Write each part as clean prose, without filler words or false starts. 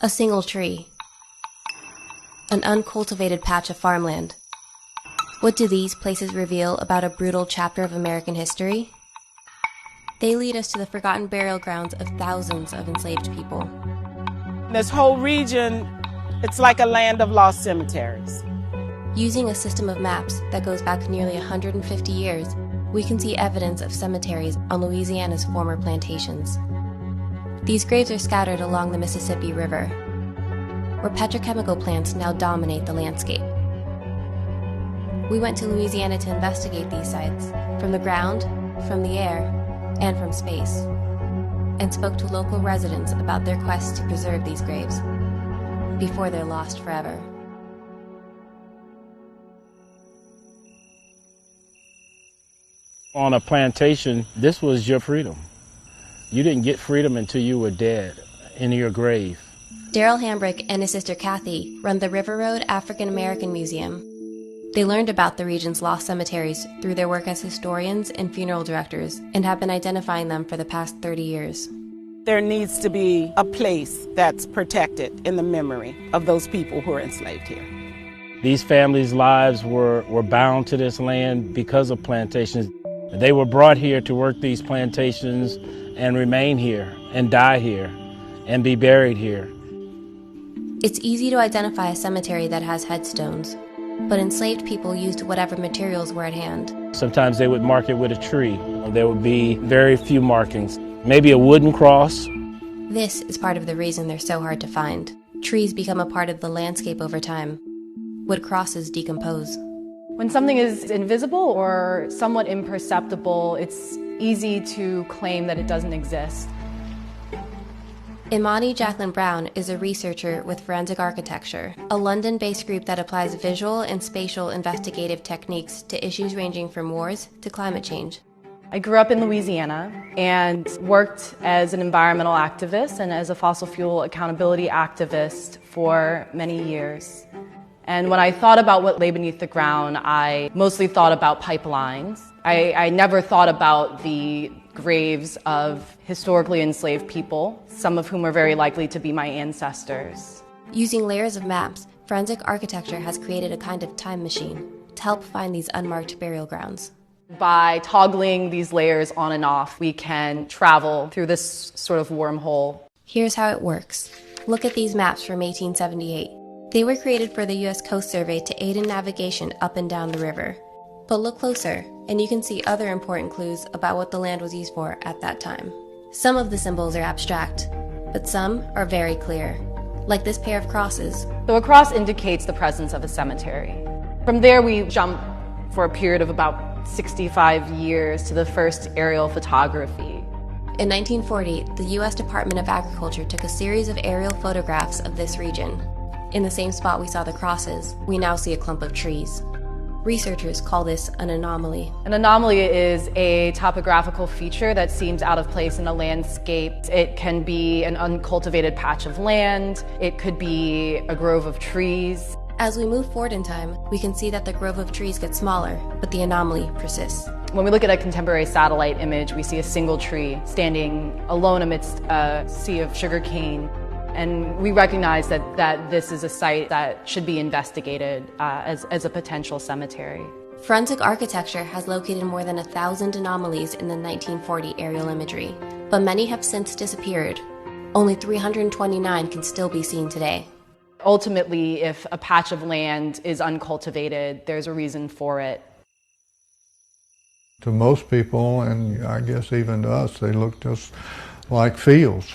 A single tree. An uncultivated patch of farmland. What do these places reveal about a brutal chapter of American history? They lead us to the forgotten burial grounds of thousands of enslaved people. This whole region, it's like a land of lost cemeteries. Using a system of maps that goes back nearly 150 years, we can see evidence of cemeteries on Louisiana's former plantations. These graves are scattered along the Mississippi River, where petrochemical plants now dominate the landscape. We went to Louisiana to investigate these sites, from the ground, from the air, and from space, and spoke to local residents about their quest to preserve these graves before they're lost forever. On a plantation, this was your freedom. You didn't get freedom until you were dead, in your grave. Daryl Hambrick and his sister Kathy run the River Road African American Museum. They learned about the region's lost cemeteries through their work as historians and funeral directors and have been identifying them for the past 30 years. There needs to be a place that's protected in the memory of those people who are enslaved here. These families' lives were bound to this land because of plantations. They were brought here to work these plantations and remain here and die here and be buried here. It's easy to identify a cemetery that has headstones, but enslaved people used whatever materials were at hand. Sometimes they would mark it with a tree. There would be very few markings, maybe a wooden cross. This is part of the reason they're so hard to find. Trees become a part of the landscape over time. Wood crosses decompose. When something is invisible or somewhat imperceptible, it's easy to claim that it doesn't exist. Imani Jacqueline Brown is a researcher with Forensic Architecture, a London-based group that applies visual and spatial investigative techniques to issues ranging from wars to climate change. I grew up in Louisiana and worked as an environmental activist and as a fossil fuel accountability activist for many years. And when I thought about what lay beneath the ground, I mostly thought about pipelines. I never thought about the graves of historically enslaved people, some of whom are very likely to be my ancestors. Using layers of maps, Forensic Architecture has created a kind of time machine to help find these unmarked burial grounds. By toggling these layers on and off, we can travel through this sort of wormhole. Here's how it works. Look at these maps from 1878. They were created for the U.S. Coast Survey to aid in navigation up and down the river. But look closer, and you can see other important clues about what the land was used for at that time. Some of the symbols are abstract, but some are very clear, like this pair of crosses. So a cross indicates the presence of a cemetery. From there, we jump for a period of about 65 years to the first aerial photography. In 1940, the U.S. Department of Agriculture took a series of aerial photographs of this region. In the same spot we saw the crosses, we now see a clump of trees. Researchers call this an anomaly. An anomaly is a topographical feature that seems out of place in a landscape. It can be an uncultivated patch of land. It could be a grove of trees. As we move forward in time, we can see that the grove of trees gets smaller, but the anomaly persists. When we look at a contemporary satellite image, we see a single tree standing alone amidst a sea of sugarcane. And we recognize that this is a site that should be investigated as a potential cemetery. Forensic Architecture has located more than 1,000 anomalies in the 1940 aerial imagery, but many have since disappeared. Only 329 can still be seen today. Ultimately, if a patch of land is uncultivated, there's a reason for it. To most people, and I guess even to us, they look just like fields.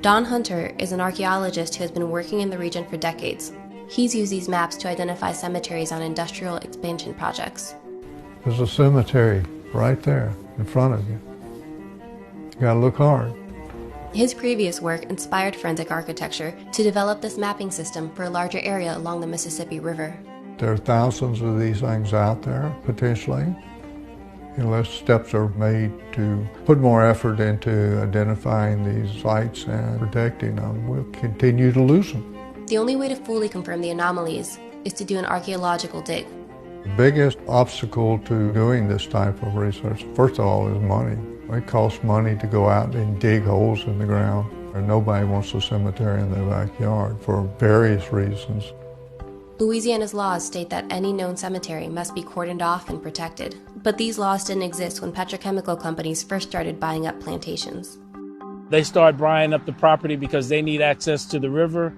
Don Hunter is an archaeologist who has been working in the region for decades. He's used these maps to identify cemeteries on industrial expansion projects. There's a cemetery right there in front of you. You gotta look hard. His previous work inspired Forensic Architecture to develop this mapping system for a larger area along the Mississippi River. There are thousands of these things out there, potentially. Unless steps are made to put more effort into identifying these sites and protecting them, we'll continue to lose them. The only way to fully confirm the anomalies is to do an archaeological dig. The biggest obstacle to doing this type of research, first of all, is money. It costs money to go out and dig holes in the ground. Nobody wants a cemetery in their backyard for various reasons. Louisiana's laws state that any known cemetery must be cordoned off and protected, but these laws didn't exist when petrochemical companies first started buying up plantations. They start buying up the property because they need access to the river,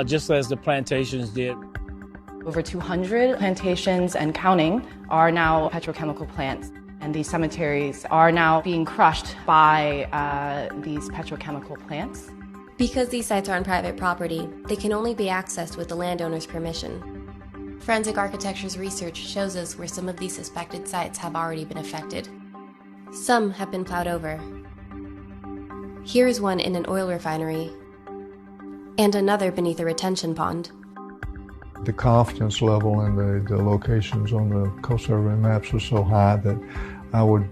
just as the plantations did. Over 200 plantations and counting are now petrochemical plants, and these cemeteries are now being crushed by these petrochemical plants. Because these sites are on private property, they can only be accessed with the landowner's permission. Forensic architecture's research shows us where some of these suspected sites have already been affected. Some have been plowed over. Here is one in an oil refinery, and another beneath a retention pond. The confidence level in the locations on the Coast Survey maps are so high that I would,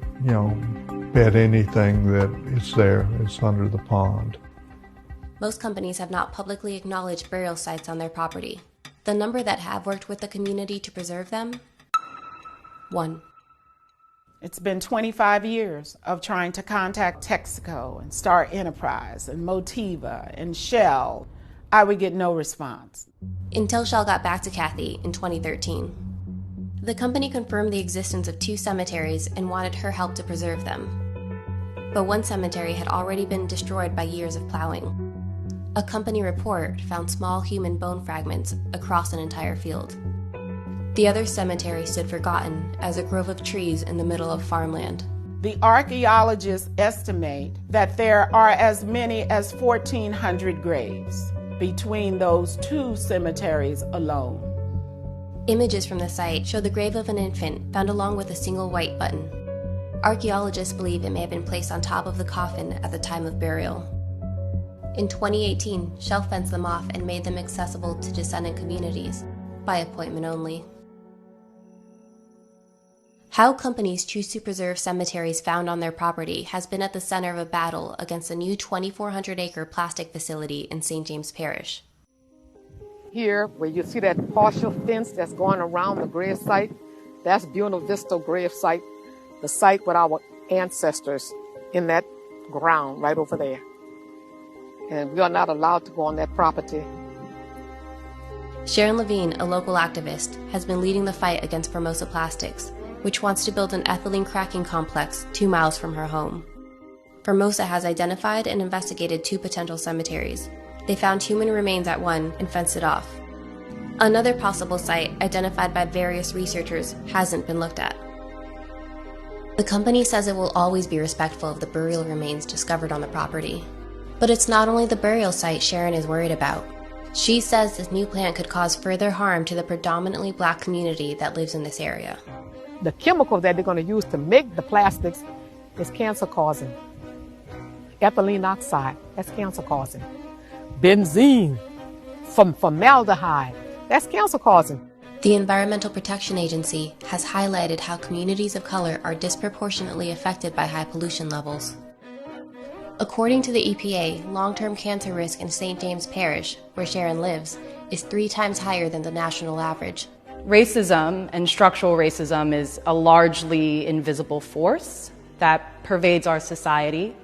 bet anything that it's there, it's under the pond. Most companies have not publicly acknowledged burial sites on their property. The number that have worked with the community to preserve them? 1. It's been 25 years of trying to contact Texaco and Star Enterprise and Motiva and Shell. I would get no response. Until Shell got back to Kathy in 2013. The company confirmed the existence of 2 cemeteries and wanted her help to preserve them. But one cemetery had already been destroyed by years of plowing. A company report found small human bone fragments across an entire field. The other cemetery stood forgotten as a grove of trees in the middle of farmland. The archaeologists estimate that there are as many as 1,400 graves between those 2 cemeteries alone. Images from the site show the grave of an infant found along with a single white button. Archaeologists believe it may have been placed on top of the coffin at the time of burial. In 2018, Shell fenced them off and made them accessible to descendant communities, by appointment only. How companies choose to preserve cemeteries found on their property has been at the center of a battle against a new 2,400-acre plastic facility in St. James Parish. Here, where you see that partial fence that's going around the grave site, that's Buena Vista grave site, the site with our ancestors in that ground right over there. And we are not allowed to go on that property. Sharon Levine, a local activist, has been leading the fight against Formosa Plastics, which wants to build an ethylene cracking complex 2 miles from her home. Formosa has identified and investigated 2 potential cemeteries. They found human remains at one and fenced it off. Another possible site, identified by various researchers, hasn't been looked at. The company says it will always be respectful of the burial remains discovered on the property. But it's not only the burial site Sharon is worried about. She says this new plant could cause further harm to the predominantly Black community that lives in this area. The chemical that they're going to use to make the plastics is cancer-causing. Ethylene oxide, that's cancer-causing. Benzene, formaldehyde, that's cancer-causing. The Environmental Protection Agency has highlighted how communities of color are disproportionately affected by high pollution levels. According to the EPA, long-term cancer risk in St. James Parish, where Sharon lives, is 3 times higher than the national average. Racism and structural racism is a largely invisible force that pervades our society.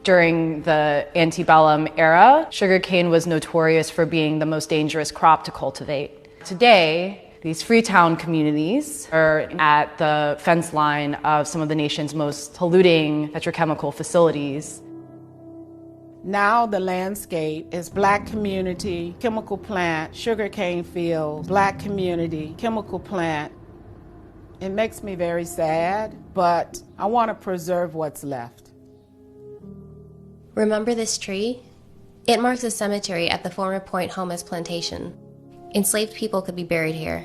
During the antebellum era, sugarcane was notorious for being the most dangerous crop to cultivate. Today, these Freetown communities are at the fence line of some of the nation's most polluting petrochemical facilities. Now the landscape is Black community, chemical plant, sugarcane field, Black community, chemical plant. It makes me very sad, but I want to preserve what's left. Remember this tree? It marks a cemetery at the former Point Homas plantation. Enslaved people could be buried here.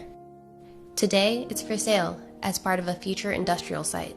Today, it's for sale as part of a future industrial site.